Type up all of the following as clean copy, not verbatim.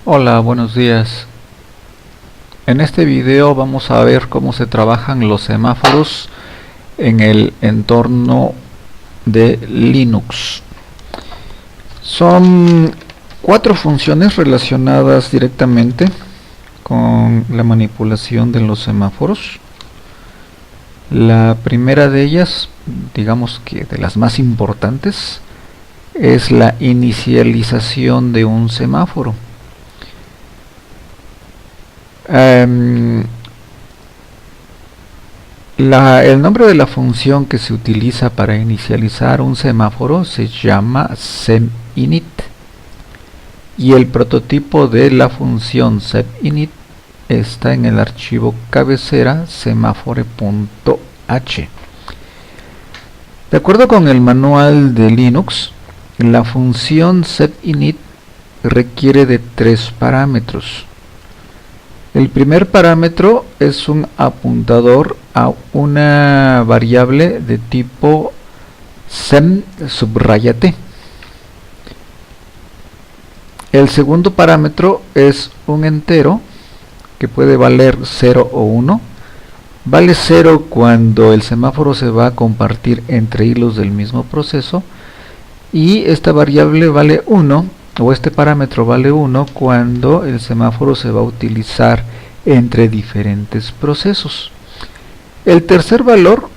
Hola, buenos días. En este video vamos a ver cómo se trabajan los semáforos en el entorno de Linux. Son 4 funciones relacionadas directamente con la manipulación de los semáforos. La primera de ellas, digamos que de las más importantes, es la inicialización de un semáforo. El nombre de la función que se utiliza para inicializar un semáforo se llama seminit, y el prototipo de la función seminit está en el archivo cabecera semaphore.h. De acuerdo con el manual de Linux, la función seminit requiere de 3 parámetros. El primer parámetro es un apuntador a una variable de tipo sem_t. El segundo parámetro es un entero que puede valer 0 o 1. Vale 0 cuando el semáforo se va a compartir entre hilos del mismo proceso, y esta variable vale 1, o este parámetro vale 1 cuando el semáforo se va a utilizar entre diferentes procesos. El tercer valor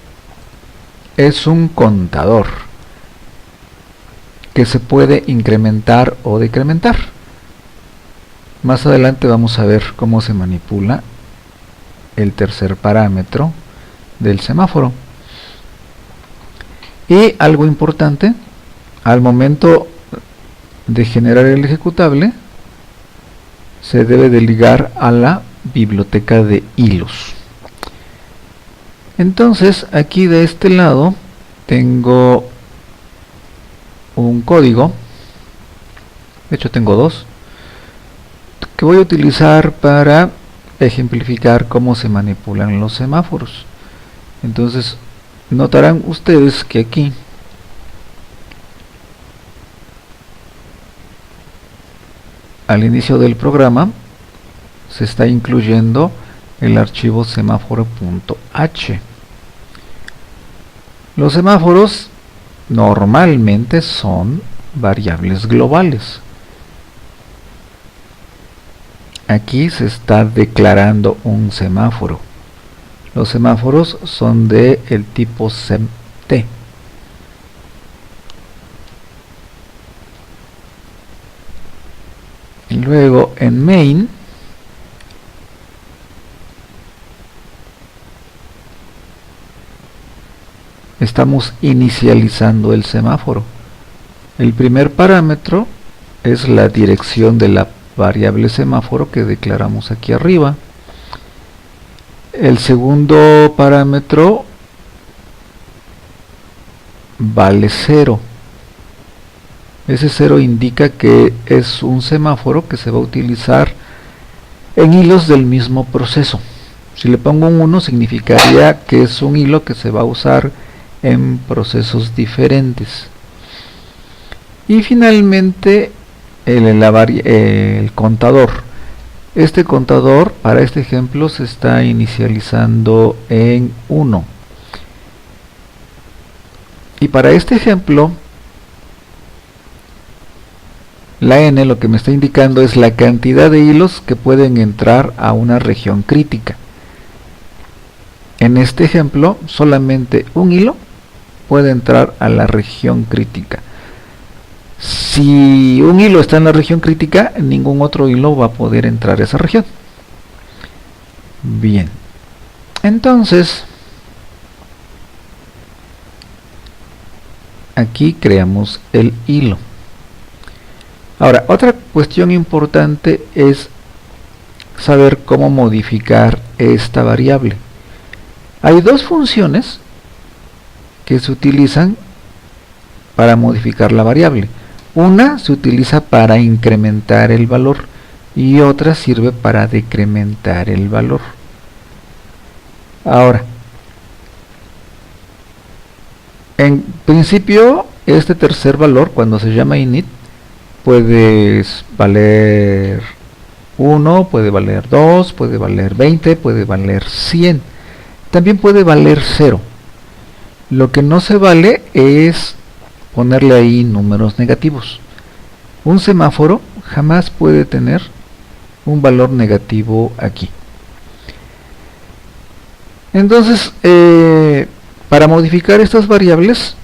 es un contador que se puede incrementar o decrementar. Más adelante vamos a ver cómo se manipula el tercer parámetro del semáforo. Y algo importante, al momento de generar el ejecutable, se debe de ligar a la biblioteca de hilos. Entonces, aquí de este lado tengo un código, de hecho tengo 2, que voy a utilizar para ejemplificar cómo se manipulan los semáforos. Entonces, notarán ustedes que aquí al inicio del programa se está incluyendo el archivo semaphore.h. Los semáforos normalmente son variables globales. Aquí se está declarando un semáforo. Los semáforos son de el tipo sem_t. Luego en main estamos inicializando el semáforo. El primer parámetro es la dirección de la variable semáforo que declaramos aquí arriba. El segundo parámetro vale 0. Ese 0 indica que es un semáforo que se va a utilizar en hilos del mismo proceso. Si le pongo un 1 significaría que es un hilo que se va a usar en procesos diferentes. Y finalmente el contador. Este contador para este ejemplo se está inicializando en 1. Y para este ejemplo la n lo que me está indicando es la cantidad de hilos que pueden entrar a una región crítica. En este ejemplo solamente un hilo puede entrar a la región crítica. Si un hilo está en la región crítica, ningún otro hilo va a poder entrar a esa región. Bien, entonces aquí creamos el hilo. Ahora, otra cuestión importante es saber cómo modificar esta variable. Hay 2 funciones que se utilizan para modificar la variable. Una se utiliza para incrementar el valor y otra sirve para decrementar el valor. Ahora, en principio, este tercer valor, cuando se llama init, puede valer 1, puede valer 2, puede valer 20, puede valer 100. También puede valer 0. Lo que no se vale es ponerle ahí números negativos. Un semáforo jamás puede tener un valor negativo aquí. Entonces, para modificar estas variables,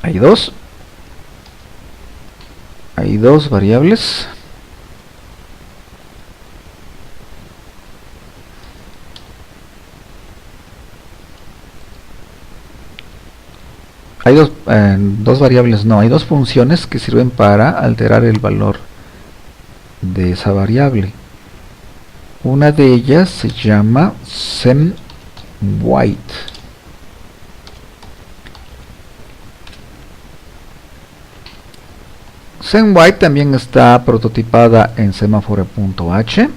hay dos variables. Hay dos variables, no, hay dos funciones que sirven para alterar el valor de esa variable. Una de ellas se llama semWhite. semWhite también está prototipada en semáforo.h.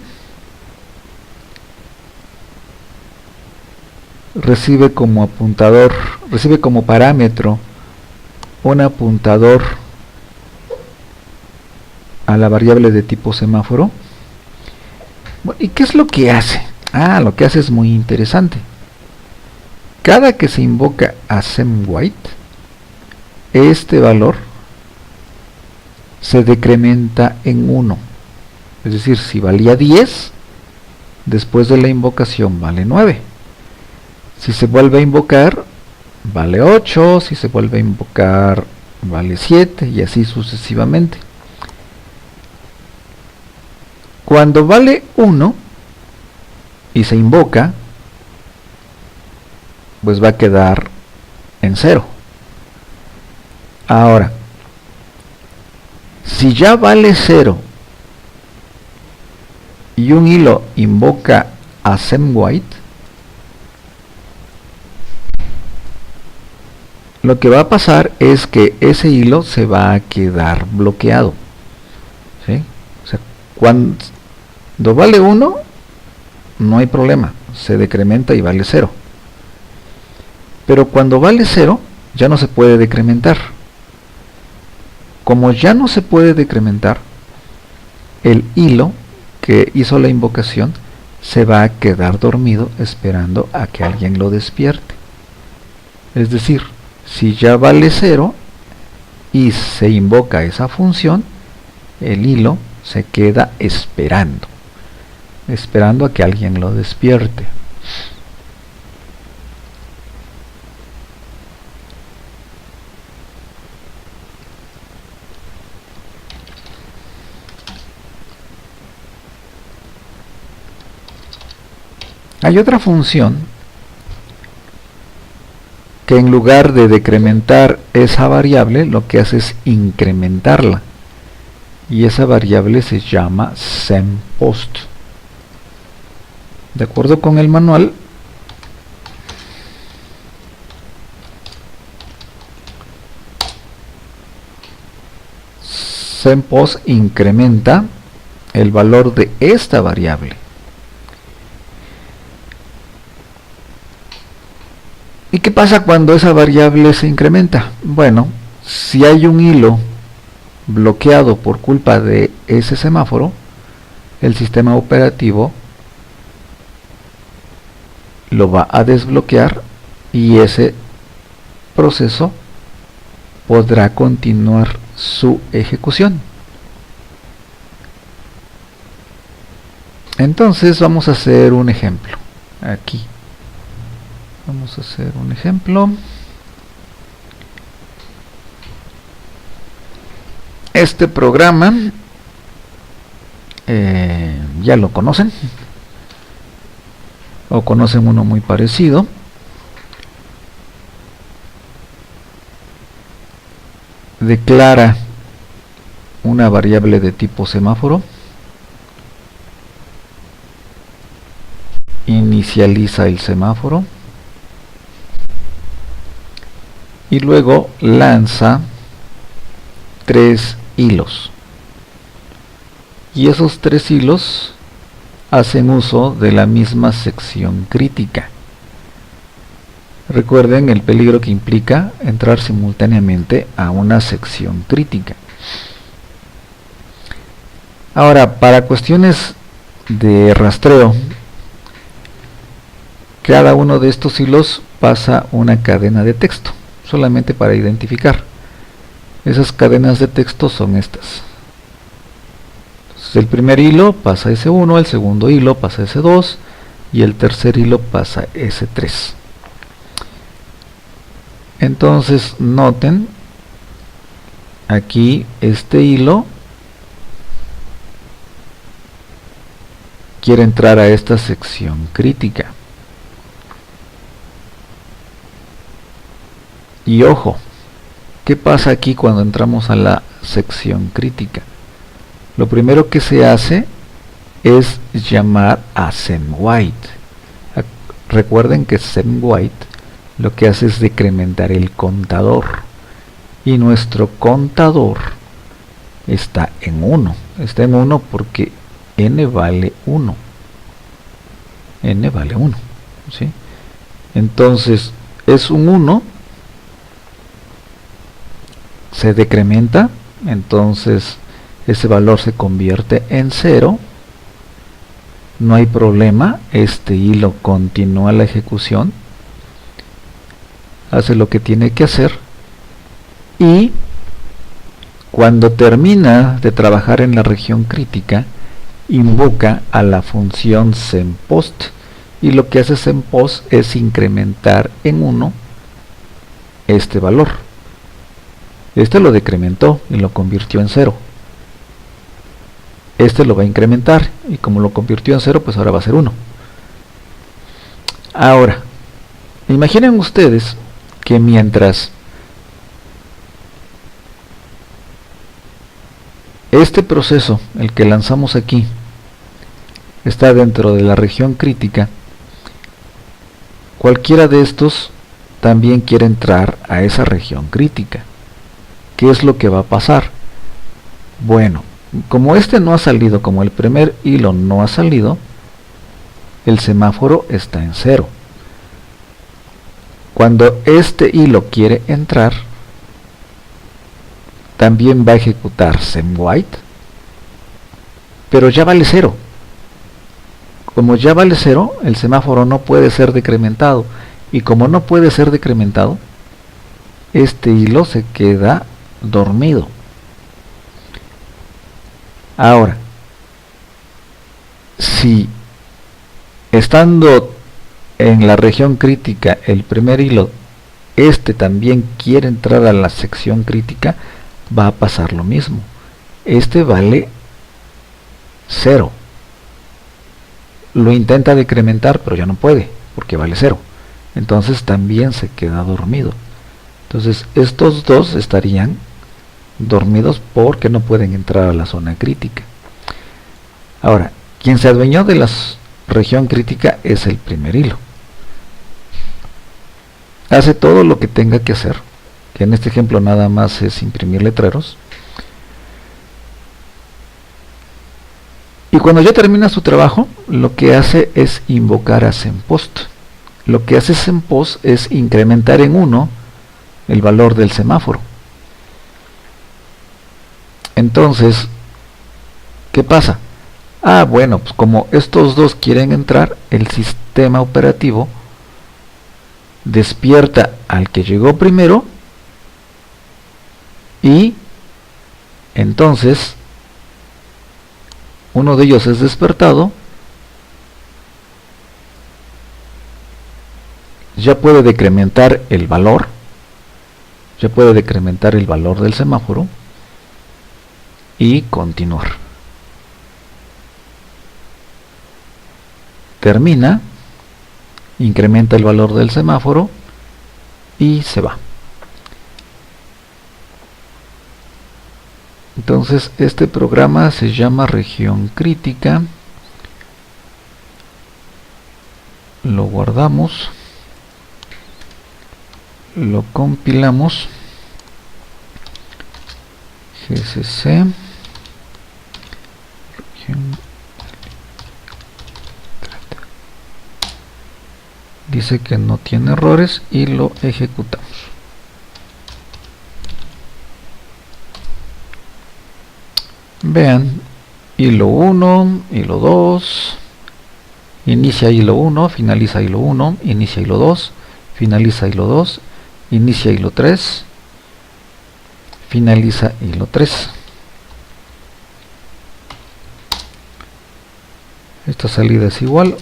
Recibe como parámetro un apuntador a la variable de tipo semáforo. ¿Y qué es lo que hace? Lo que hace es muy interesante. Cada que se invoca a semWhite, este valor se decrementa en 1. Es decir, si valía 10, después de la invocación vale 9. Si se vuelve a invocar, vale 8, si se vuelve a invocar, vale 7, y así sucesivamente. Cuando vale 1 y se invoca, pues va a quedar en 0. Ahora, si ya vale 0 y un hilo invoca a semWhite, lo que va a pasar es que ese hilo se va a quedar bloqueado, ¿sí? O sea, cuando vale 1, no hay problema, se decrementa y vale 0. Pero cuando vale 0, ya no se puede decrementar. Como ya no se puede decrementar, el hilo que hizo la invocación se va a quedar dormido esperando a que alguien lo despierte. Es decir, si ya vale 0 y se invoca esa función, el hilo se queda esperando a que alguien lo despierte. Hay otra función que en lugar de decrementar esa variable, lo que hace es incrementarla. Y esa variable se llama semPost. De acuerdo con el manual, semPost incrementa el valor de esta variable. ¿Y qué pasa cuando esa variable se incrementa? Bueno, si hay un hilo bloqueado por culpa de ese semáforo, el sistema operativo lo va a desbloquear y ese proceso podrá continuar su ejecución. Entonces vamos a hacer un ejemplo. Aquí vamos a hacer un ejemplo. Este programa ya lo conocen, o conocen uno muy parecido. Declara una variable de tipo semáforo, inicializa el semáforo y luego lanza 3 hilos, y esos 3 hilos hacen uso de la misma sección crítica. Recuerden el peligro que implica entrar simultáneamente a una sección crítica. Ahora, para cuestiones de rastreo, cada uno de estos hilos pasa una cadena de texto, solamente para identificar. Esas cadenas de texto son estas. Entonces, el primer hilo pasa S1, el segundo hilo pasa S2 y el tercer hilo pasa S3. Entonces noten aquí este hilo quiere entrar a esta sección crítica. Y ojo, ¿qué pasa aquí cuando entramos a la sección crítica? Lo primero que se hace es llamar a SemWhite. Recuerden que SemWhite lo que hace es decrementar el contador. Y nuestro contador está en 1. Está en 1 porque n vale 1. N vale 1. ¿Sí? Entonces es un 1. Se decrementa, entonces ese valor se convierte en 0. No hay problema, este hilo continúa la ejecución, hace lo que tiene que hacer, y cuando termina de trabajar en la región crítica, invoca a la función SemPost, y lo que hace SemPost es incrementar en 1 este valor. Este lo decrementó y lo convirtió en 0. Este lo va a incrementar y como lo convirtió en 0, pues ahora va a ser 1. Ahora, imaginen ustedes que mientras este proceso, el que lanzamos aquí, está dentro de la región crítica, cualquiera de estos también quiere entrar a esa región crítica. ¿Qué es lo que va a pasar? Bueno, como este no ha salido, como el primer hilo no ha salido, el semáforo está en 0. Cuando este hilo quiere entrar, también va a ejecutar SemWhite, pero ya vale 0. Como ya vale 0, el semáforo no puede ser decrementado, y como no puede ser decrementado, este hilo se queda dormido. Ahora, si estando en la región crítica el primer hilo, este también quiere entrar a la sección crítica, va a pasar lo mismo. Este vale 0. Lo intenta decrementar, pero ya no puede, porque vale 0. Entonces también se queda dormido. Entonces estos dos estarían dormidos porque no pueden entrar a la zona crítica. Ahora, quien se adueñó de la región crítica es el primer hilo. Hace todo lo que tenga que hacer, que en este ejemplo nada más es imprimir letreros. Y cuando ya termina su trabajo, lo que hace es invocar a SemPost. Lo que hace SemPost es incrementar en 1 el valor del semáforo. Entonces, ¿qué pasa? Bueno, pues como estos dos quieren entrar, el sistema operativo despierta al que llegó primero y entonces uno de ellos es despertado, ya puede decrementar el valor, del semáforo y continuar. Termina, incrementa el valor del semáforo y se va. Entonces este programa se llama región crítica. Lo guardamos, lo compilamos, gcc dice que no tiene errores y lo ejecutamos. Vean hilo 1, hilo 2, inicia hilo 1, finaliza hilo 1, inicia hilo 2, finaliza hilo 2, inicia hilo 3, finaliza hilo 3. Esta salida es igual.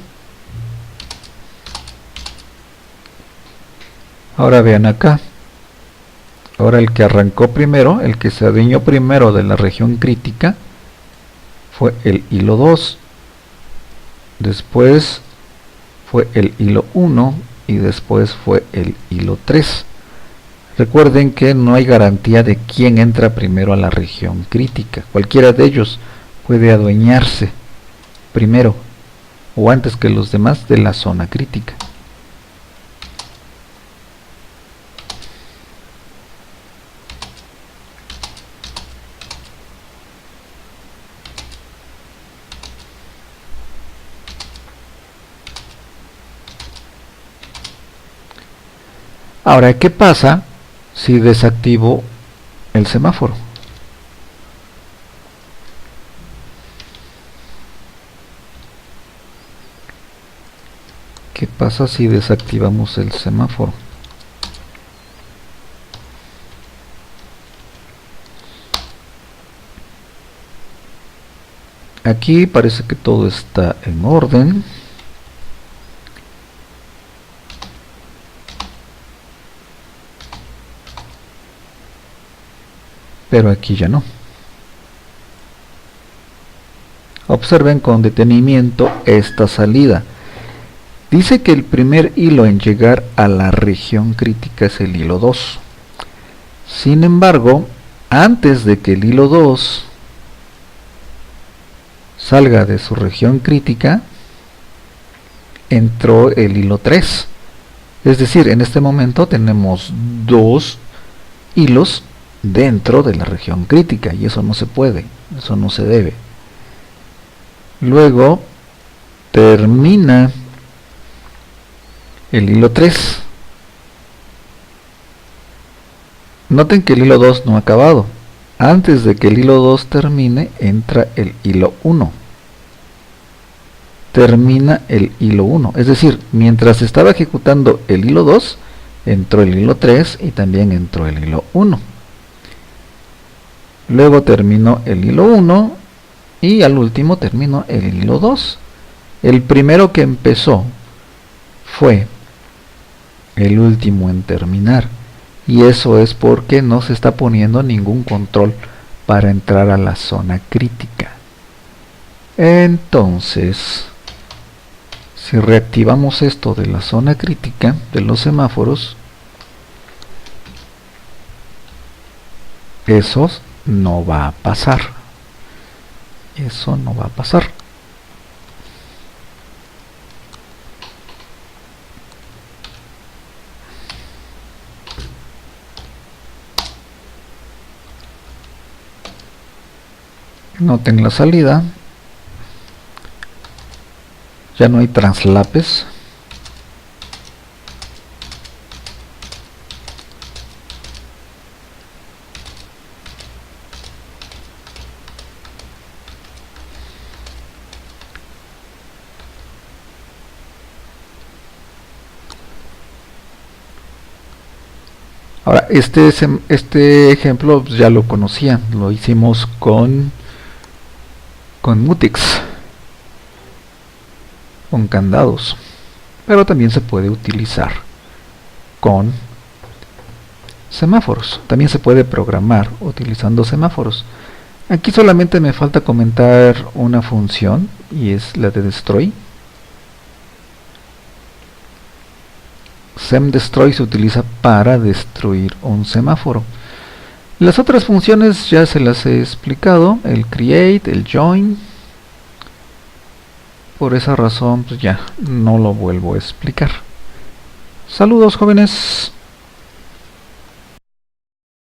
Ahora vean acá. Ahora el que arrancó primero, el que se adueñó primero de la región crítica, fue el hilo 2. Después fue el hilo 1 y después fue el hilo 3. Recuerden que no hay garantía de quién entra primero a la región crítica. Cualquiera de ellos puede adueñarse primero o antes que los demás de la zona crítica. Ahora, ¿qué pasa si desactivo el semáforo? ¿Qué pasa si desactivamos el semáforo? Aquí parece que todo está en orden. Pero aquí ya no. Observen con detenimiento esta salida. Dice que el primer hilo en llegar a la región crítica es el hilo 2. Sin embargo, antes de que el hilo 2 salga de su región crítica, entró el hilo 3. Es decir, en este momento tenemos dos hilos dentro de la región crítica y eso no se puede, eso no se debe. Luego termina el hilo 3. Noten que el hilo 2 no ha acabado. Antes de que el hilo 2 termine, entra el hilo 1. Termina el hilo 1. Es decir, mientras estaba ejecutando el hilo 2, entró el hilo 3 y también entró el hilo 1. Luego terminó el hilo 1 y al último terminó el hilo 2. El primero que empezó fue el último en terminar, y eso es porque no se está poniendo ningún control para entrar a la zona crítica. Entonces, si reactivamos esto de la zona crítica de los semáforos, eso no va a pasar. Eso no va a pasar. Noten la salida. Ya no hay traslapes. Ahora, este ejemplo pues, ya lo conocían, lo hicimos con Mutix, con candados, pero también se puede utilizar con semáforos. También se puede programar utilizando semáforos. Aquí solamente me falta comentar una función y es la de destroy. semDestroy se utiliza para destruir un semáforo. Las otras funciones ya se las he explicado, el create, el join. Por esa razón pues ya no lo vuelvo a explicar. Saludos, jóvenes.